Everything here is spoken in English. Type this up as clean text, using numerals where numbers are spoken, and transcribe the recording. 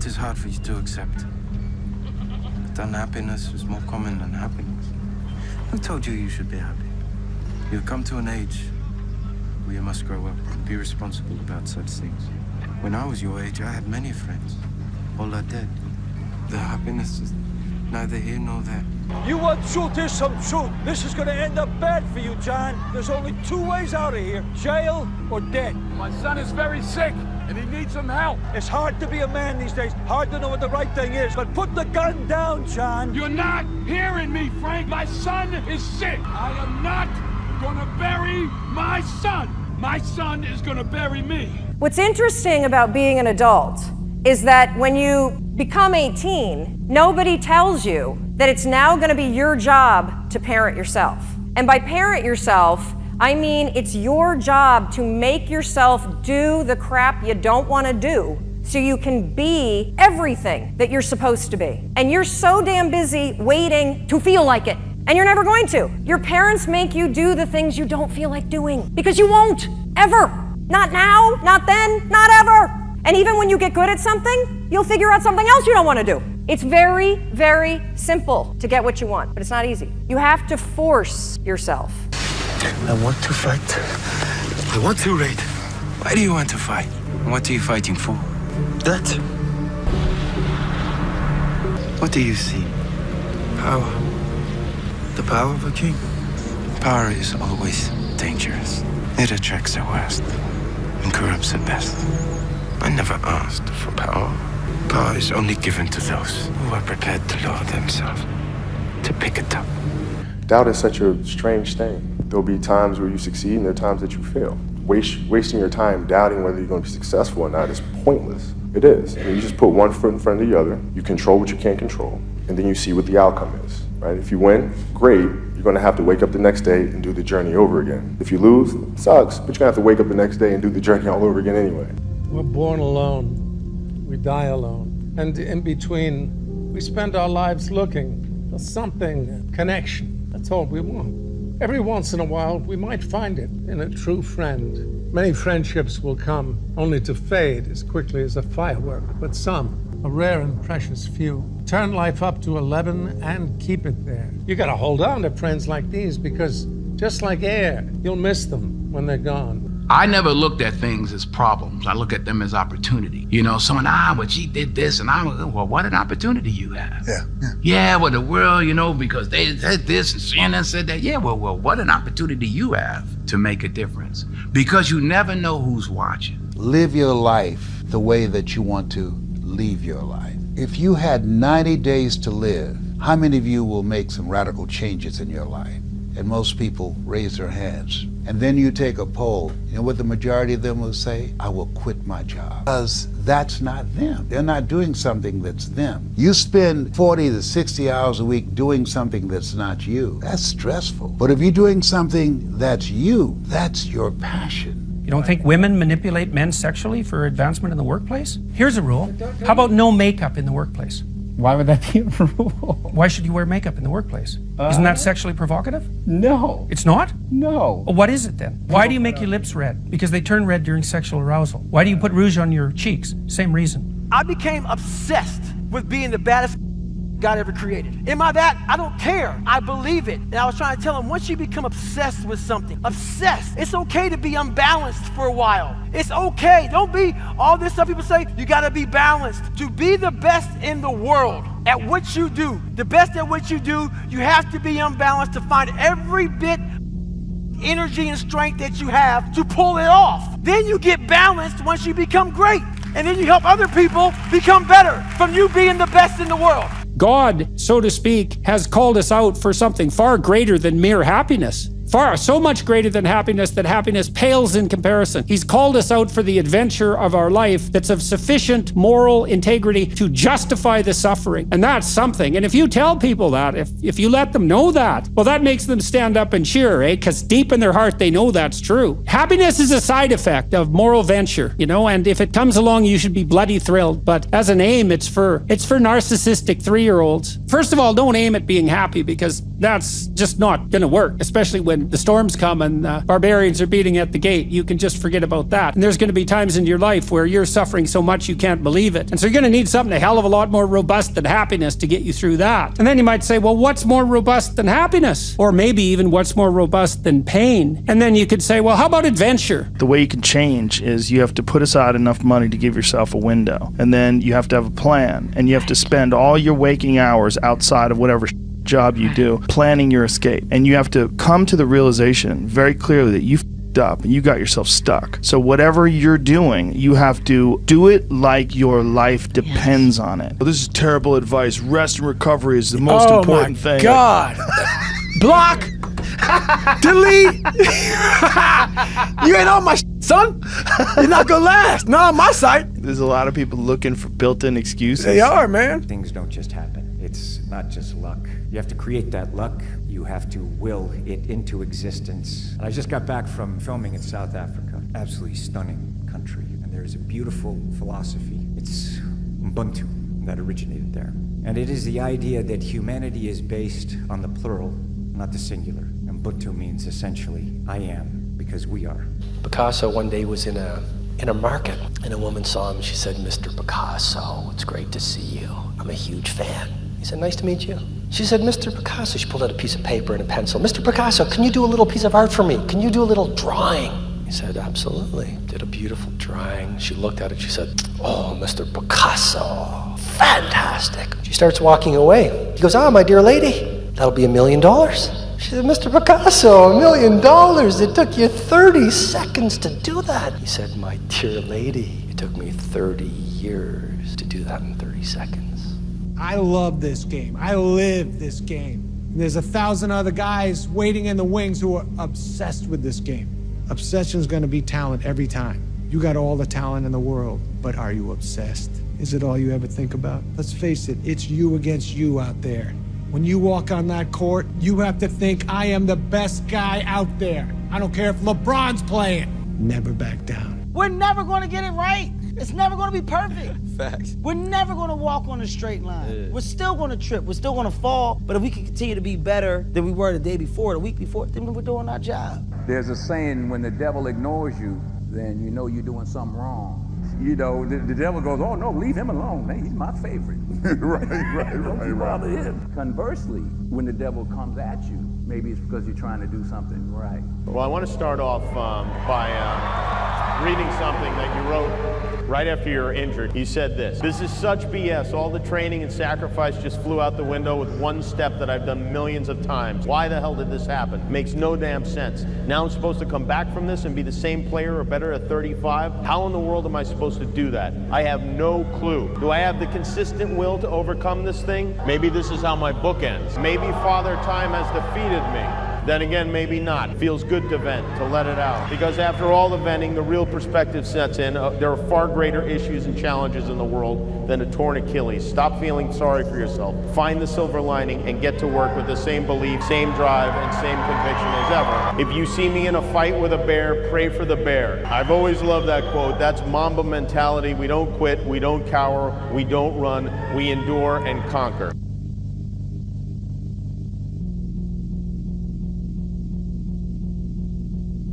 Guilt is hard for you to accept. But unhappiness is more common than happiness. Who told you you should be happy? You've come to an age where you must grow up and be responsible about such things. When I was your age, I had many friends. All are dead. The happiness is neither here nor there. You want truth, here's some truth. This is gonna end up bad for you, John. There's only two ways out of here, jail or dead. My son is very sick, and he needs some help. It's hard to be a man these days, hard to know what the right thing is, but put the gun down, John. You're not hearing me, Frank. My son is sick. I am not gonna bury my son. My son is gonna bury me. What's interesting about being an adult is that when you become 18, nobody tells you that it's now going to be your job to parent yourself. And by parent yourself, I mean it's your job to make yourself do the crap you don't want to do so you can be everything that you're supposed to be. And you're so damn busy waiting to feel like it. And you're never going to. Your parents make you do the things you don't feel like doing because you won't, ever. Not now, not then, not ever. And even when you get good at something, you'll figure out something else you don't want to do. It's very, very simple to get what you want, but it's not easy. You have to force yourself. I want to fight. I want to raid. Why do you want to fight? What are you fighting for? That. What do you see? Power. The power of a king. Power is always dangerous. It attracts the worst and corrupts the best. I never asked for power. Power is only given to those who are prepared to lower themselves, to pick it up. Doubt is such a strange thing. There'll be times where you succeed and there are times that you fail. Wasting your time doubting whether you're going to be successful or not is pointless. It is. I mean, you just put one foot in front of the other, you control what you can't control, and then you see what the outcome is, right? If you win, great. You're going to have to wake up the next day and do the journey over again. If you lose, it sucks, but you're going to have to wake up the next day and do the journey all over again anyway. We're born alone, we die alone. And in between, we spend our lives looking for something, a connection. That's all we want. Every once in a while, we might find it in a true friend. Many friendships will come only to fade as quickly as a firework, but some, a rare and precious few, turn life up to 11 and keep it there. You gotta hold on to friends like these because just like air, you'll miss them when they're gone. I never looked at things as problems. I look at them as opportunity. You know, someone, well, she did this, and well, what an opportunity you have. Yeah, well, the world, you know, because they said this and CNN said that. Yeah, well, what an opportunity you have to make a difference. Because you never know who's watching. Live your life the way that you want to leave your life. If you had 90 days to live, how many of you will make some radical changes in your life? And most people raise their hands. And then you take a poll, you know what the majority of them will say? I will quit my job. Because that's not them. They're not doing something that's them. You spend 40 to 60 hours a week doing something that's not you. That's stressful. But if you're doing something that's you, that's your passion. You don't think women manipulate men sexually for advancement in the workplace? Here's a rule. How about no makeup in the workplace? Why would that be a rule? Why should you wear makeup in the workplace? Isn't that sexually provocative? No. It's not? No. Well, what is it then? Why do you make your lips red? Because they turn red during sexual arousal. Why do you put rouge on your cheeks? Same reason. I became obsessed with being the baddest God ever created. Am I that? I don't care. I believe it. And I was trying to tell him, once you become obsessed with something, obsessed, it's okay to be unbalanced for a while. It's okay. Don't be all this stuff people say, you gotta be balanced. To be the best in the world at what you do, the best at what you do, you have to be unbalanced to find every bit energy and strength that you have to pull it off. Then you get balanced once you become great. And then you help other people become better from you being the best in the world. God, so to speak, has called us out for something far greater than mere happiness. So much greater than happiness that happiness pales in comparison. He's called us out for the adventure of our life that's of sufficient moral integrity to justify the suffering. And that's something. And if you tell people that, if you let them know that, well, that makes them stand up and cheer, eh? Because deep in their heart, they know that's true. Happiness is a side effect of moral venture, you know, and if it comes along, you should be bloody thrilled. But as an aim, it's for narcissistic 3-year-olds. First of all, don't aim at being happy because that's just not gonna work, especially when when the storms come and barbarians are beating at the gate. You can just forget about that. And there's going to be times in your life where you're suffering so much you can't believe it. And so you're going to need something a hell of a lot more robust than happiness to get you through that. And then you might say, well, what's more robust than happiness? Or maybe even what's more robust than pain? And then you could say, well, how about adventure? The way you can change is you have to put aside enough money to give yourself a window. And then you have to have a plan. And you have to spend all your waking hours outside of whatever job you do planning your escape. And you have to come to the realization very clearly that you f***ed up and you got yourself stuck. So whatever you're doing, you have to do it like your life depends on it. Well, this is terrible advice. Rest and recovery is the most important thing. Oh my God. Block. Delete. You ain't on my son. You're not gonna last. Not on my site. There's a lot of people looking for built-in excuses. They are, man. Things don't just happen. It's not just luck. You have to create that luck. You have to will it into existence. And I just got back from filming in South Africa. Absolutely stunning country. And there's a beautiful philosophy. It's Ubuntu that originated there. And it is the idea that humanity is based on the plural, not the singular. Ubuntu means essentially, I am because we are. Picasso one day was in a market, and a woman saw him. She said, "Mr. Picasso, it's great to see you. I'm a huge fan." He said, "Nice to meet you." She said, "Mr. Picasso," she pulled out a piece of paper and a pencil. "Mr. Picasso, can you do a little piece of art for me? Can you do a little drawing?" He said, "Absolutely." Did a beautiful drawing. She looked at it, she said, "Oh, Mr. Picasso, fantastic." She starts walking away. He goes, "Ah, my dear lady, that'll be $1 million." She said, "Mr. Picasso, $1 million. It took you 30 seconds to do that." He said, "My dear lady, it took me 30 years to do that in 30 seconds. I love this game. I live this game. There's 1,000 other guys waiting in the wings who are obsessed with this game. Obsession's gonna be talent every time. You got all the talent in the world, but are you obsessed? Is it all you ever think about? Let's face it, it's you against you out there. When you walk on that court, you have to think, I am the best guy out there. I don't care if LeBron's playing. Never back down. We're never gonna get it right. It's never gonna be perfect. Facts. We're never gonna walk on a straight line. We're still gonna trip. We're still gonna fall. But if we can continue to be better than we were the day before, the week before, then we're doing our job. There's a saying, when the devil ignores you, then you know you're doing something wrong. You know, the devil goes, "Oh no, leave him alone. Man, he's my favorite." Don't bother him. Conversely, when the devil comes at you, maybe it's because you're trying to do something right. Well, I want to start off by reading something that you wrote right after you were injured. You said this: "This is such BS. All the training and sacrifice just flew out the window with one step that I've done millions of times. Why the hell did this happen? Makes no damn sense. Now I'm supposed to come back from this and be the same player or better at 35? How in the world am I supposed to do that? I have no clue. Do I have the consistent will to overcome this thing? Maybe this is how my book ends. Maybe Father Time has defeated me. Then again, maybe not. Feels good to vent, to let it out. Because after all the venting, the real perspective sets in. There are far greater issues and challenges in the world than a torn Achilles. Stop feeling sorry for yourself. Find the silver lining and get to work with the same belief, same drive, and same conviction as ever. If you see me in a fight with a bear, pray for the bear." I've always loved that quote. That's Mamba mentality. We don't quit, we don't cower, we don't run, we endure and conquer.